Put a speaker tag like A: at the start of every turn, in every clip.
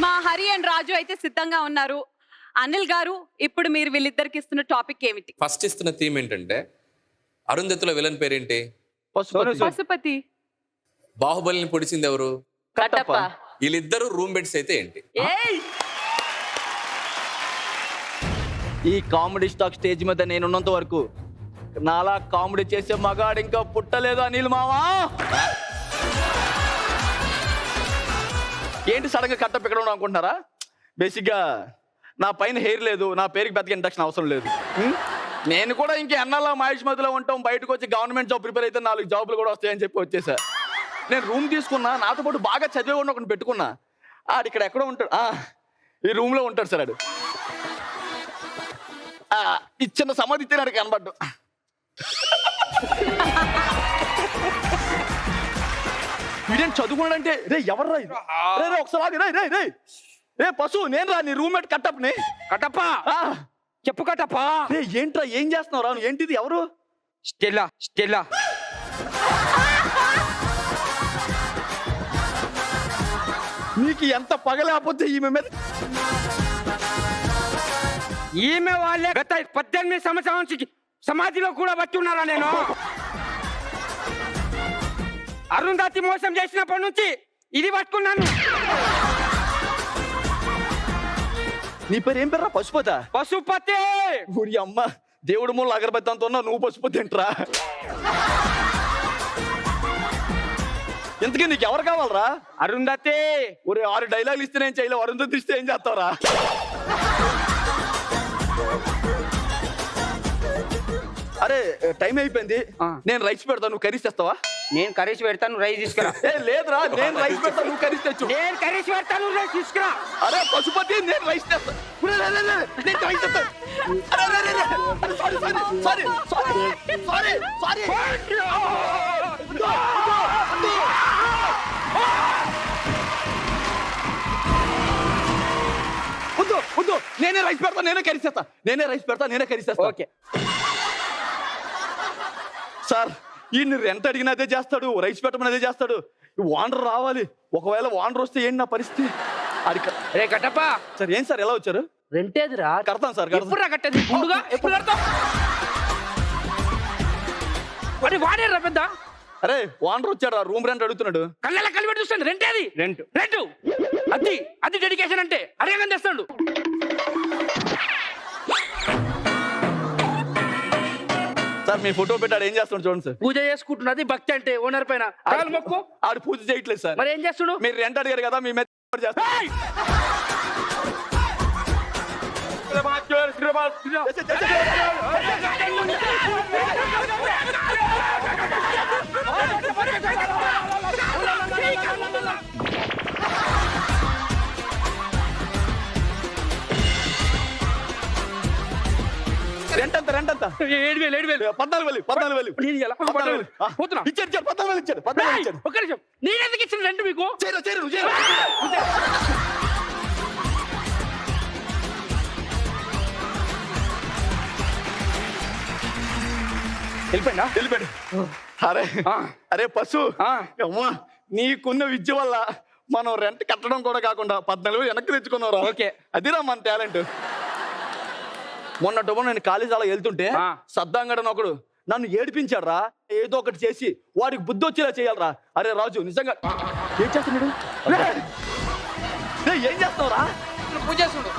A: మా హరి అండ్ రాజు అయితే సిద్ధంగా ఉన్నారు. అనిల్ గారు, ఇప్పుడు మీరు వీళ్ళిద్దరికి ఇస్తున్న టాపిక్ ఏమిటి?
B: ఫస్ట్ ఇస్తున్న థీమ్ ఏంటంటే అరుంధతిలో విలన్ పేరేంటి?
A: పశుపతి.
B: బాహుబలిని పొడిచింది ఎవరు?
A: కట్టప్ప.
B: వీళ్ళిద్దరు రూమ్ బెడ్స్ అయితే ఏంటి?
C: ఈ కామెడీ స్టాక్ స్టేజ్ మీద నేనున్నంత వరకు నాలా కామెడీ చేసే మగాడు ఇంకా పుట్టలేదు అనిల్ మావా. ఏంటి సడన్ గా కట్టప్ ఇక్కడ ఉన్నాం అనుకుంటున్నారా? బేసిక్గా నా పైన హెయిర్ లేదు, నా పేరుకి పెద్దగా ఇండక్షన్ అవసరం లేదు. నేను కూడా ఇంక ఎన్నాళ్ళ మహేష్ మధ్యలో ఉంటాం, బయటకు వచ్చి గవర్నమెంట్ జాబ్ ప్రిపేర్ అయితే 4 జాబులు కూడా వస్తాయని చెప్పి వచ్చేసా. నేను రూమ్ తీసుకున్నా, నాతో పాటు బాగా చదివే ఉన్న ఒకటి పెట్టుకున్నా. ఆడు ఇక్కడ ఎక్కడో ఉంటాడు, ఈ రూమ్ లో ఉంటాడు సార్. ఆడు ఈ చిన్న సమాధి ఇచ్చినాడు కనబడ్డు. వీడేం చదువుకున్నాడంటే రే ఎవర్రా ఇది? రే ఒకసారి రే రే రే రే పశు నేను రా నీ రూమ్మేట్ కట్టప్పని.
D: కట్టప్ప చెప్పు కట్టప్ప.
C: రే ఏంట్రా ఏం చేస్తున్నావు రా? ఏంటిది? ఎవరు?
D: Stella Stella.
C: నీకు ఎంత పగలేకపోతే ఈమె మీద.
D: ఈమె వాళ్ళే గత 18 సంవత్సరాల నుంచి సమాధిలో కూడా బట్టి ఉన్నారా? నేను అరుంధతి మోసం చేసినప్పటి నుంచి ఇది పట్టుకున్నాను.
C: నీ పేరు ఏం పేర్రా? పశుపత.
D: పశుపతి.
C: ఊరి అమ్మ దేవుడు మూల అగరబత్తి అంత ఉన్నా నువ్వు పశుపతి ఏంట్రా? ఇంతకీ నీకు ఎవరు కావాలరా?
D: అరుంధతి.
C: ఒరే 6 డైలాగులు ఇస్తే నేను చేయలేవు, అరుంధతి ఇస్తే ఏం చేస్తావురా? అరే టైం అయిపోయింది, నేను రైస్ పెడతాను, నువ్వు కర్రీస్ తెస్తావా?
D: నేను కర్రీస్ పెడతాను, రైస్ తీసుకురా.
C: లేదురా నేను రైస్ పెడతాను, నువ్వు కర్రీస్ తెచ్చు.
D: నేను కర్రీస్ పెడతాను, రైస్ తీసుకురా.
C: అరే పశుపతి నేను రైస్ తెస్తాను. నేను రైస్ తెస్తాను. సారీ. వద్దు నేనే రైస్ పెడతా, నేనే కరిచేస్తా.
D: ఓకే
C: సార్ ఈయన్ని రెంట్ అడిగిన అదే చేస్తాడు, రైస్ పెట్టమని అదే చేస్తాడు. వాండర్ రావాలి, ఒకవేళ వాండర్ వస్తే ఏంటి నా పరిస్థితి?
D: రే కట్టప్ప.
C: సార్ ఏం సార్ ఎలా వచ్చారు?
D: రెంటేదిరా?
C: కడతాను సార్.
D: ఎప్పుడు కట్టేది? ముందుగా ఎప్పుడు కడతావు? మరి వాడేరా పెద్ద?
C: అరే వాండర్ వచ్చాడు, రూమ్ రెంట్ అడుగుతున్నాడు.
D: కళ్ళ కలిపెట్టి చూస్తాను. రెంటేది? రెంటు అది డెడికేషన్ అంటే అడగని తెస్తాడు.
C: సార్ మీ ఫోటో పెట్టాడు, ఏం చేస్తాడు చూడండి సార్.
D: పూజ చేసుకుంటున్నది భక్తి అంటే ఓనర్ పైన. మొక్కు.
C: ఆడు పూజ చేయట్లేదు సార్.
D: మరి ఏం చేస్తాడు?
C: మీరు రెంట్ అడిగారు కదా, మీ మీద రెంట్ అంత
D: 7,000
C: 14,000 ఇచ్చాడు.
D: ఒక్క నిమిషం. నేనెందుకు ఇచ్చిన రెంట్ మీకు?
C: వెళ్ళిపోయాడు. అరే పశు అమ్మా, నీకున్న విద్య వల్ల మనం రెంట్ కట్టడం కూడా కాకుండా 14,000 వెనక్కి తెచ్చుకున్నారా?
D: ఓకే,
C: అదిరా మన టాలెంట్. మొన్నటి నేను కాలేజీ అలా వెళ్తుంటే సద్దాంగడని ఒకడు నన్ను ఏడిపించాడు రా. ఏదో ఒకటి చేసి వాడికి బుద్ధి వచ్చేలా చేయాలరా. అరే రాజు నిజంగా ఏం చేస్తున్నాడు? ఏం చేస్తున్నావురా?
D: పూజ చేస్తుండు.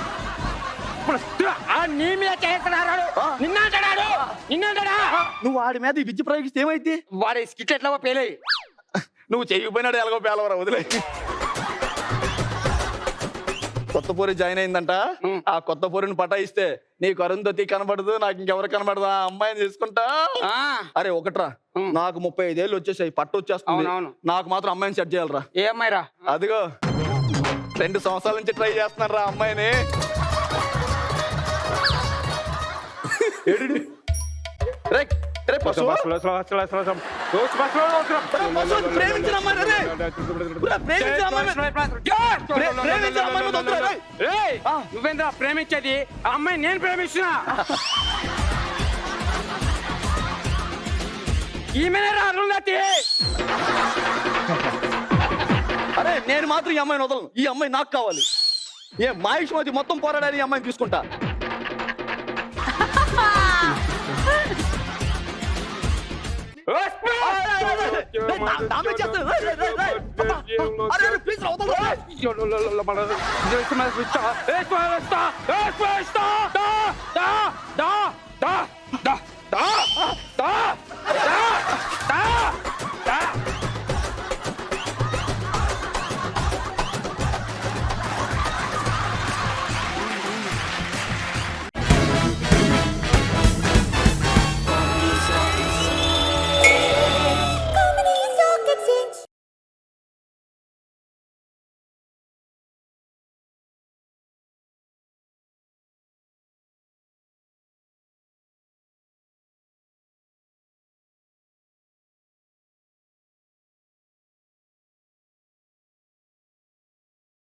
D: నీ మీద చేస్తున్నాడు. నిన్నంటాడా?
C: నువ్వు వాడి మీద ఈ విద్య ప్రయోగిస్తే ఏమైతే?
D: వాడి స్కిట్ ఎట్లా పేలయి.
C: నువ్వు చేయకపోయినాడు ఎలాగో పేలవరా, వదిలే. కొత్త పూరి జాయిన్ అయిందంట. ఆ కొత్త పూరిని పటాయిస్తే నీకు అరుంధతి కనబడదు, నాకు ఇంకెవరు కనబడదు, ఆ అమ్మాయిని తీసుకుంటా. అరే ఒకట్రా, నాకు 35 ఏళ్ళు వచ్చేసాయి, పట్టు వచ్చేస్తుంది. నాకు మాత్రం అమ్మాయిని సెట్ చేయాలరా.
D: ఏ అమ్మాయిరా?
C: అదిగో 2 సంవత్సరాల నుంచి ట్రై చేస్తున్నాను రా అమ్మాయిని.
D: నువ్వేంద్ర ప్రేమించేది? ఆ అమ్మాయి నేను ప్రేమిస్తున్నా. ఈమెనే రా అరుంధతి.
C: అరే నేను మాత్రం ఈ అమ్మాయిని వదలను, ఈ అమ్మాయి నాకు కావాలి. మాహిష్మతి మొత్తం పోరాడని ఈ అమ్మాయిని తీసుకుంటా.